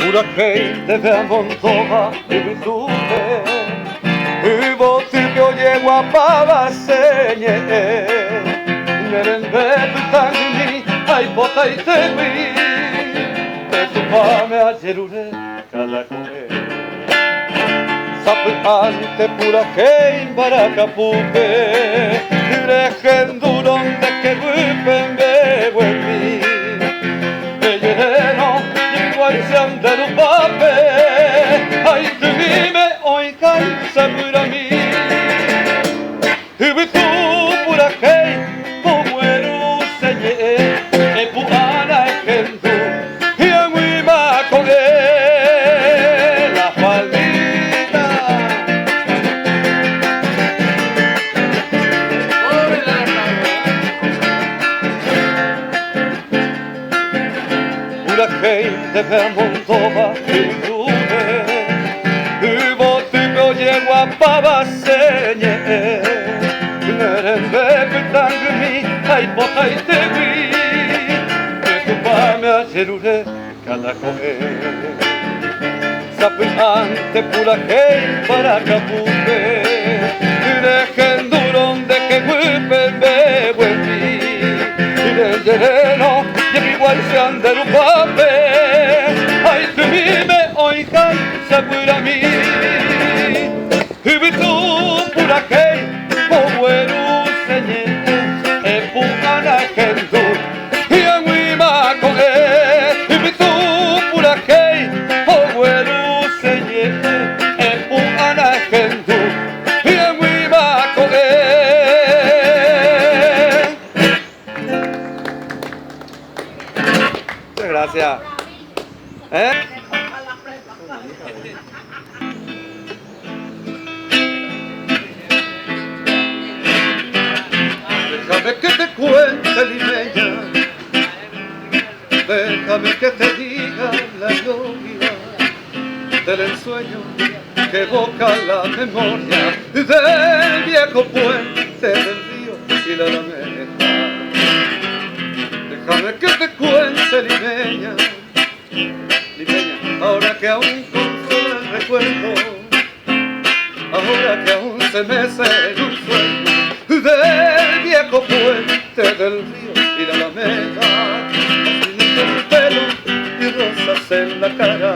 pura gente de Amontova y Vitube, y vos te oye guapaba señe, Nerembe pitangni, ay pota y te vi, que tu fame ayerure cada come. Sapante pura gente baracapupe, Regenduron de que vuelven de vuelvi, Bellereno, igual de un papel, ay tú dime, hoy cansa pura mí. Y tú pura gente, como eres señé, e puana gente, y a mi maco la faldita. Pura gente de Montova y Vitube, y vos te oye guapaba señé, Nerembe pitangni, ay pota y te vi, que tu fame ayerure cada comer. Sapante pura gente baracapupe, Regenduron de que vuelven de vuelvi, y del yereno, y igual sean de un papel, ay tú dime, hoy cansa pura mí. Y tú pura gente, como eres señé, e pugana gente, y a mi maco y tú pura gente, como eres señé, e pugana gente, y a mi maco Muchas gracias. Déjame que te cuente, limeña, déjame que te diga la gloria del ensueño que evoca la memoria del viejo puente del río y la alameda. Déjame que te cuente, limeña, limeña, ahora que aún consola el recuerdo, ahora que aún se mece en un sueño del viejo puente del río y la alameda, sin el pelo y rosas en la cara.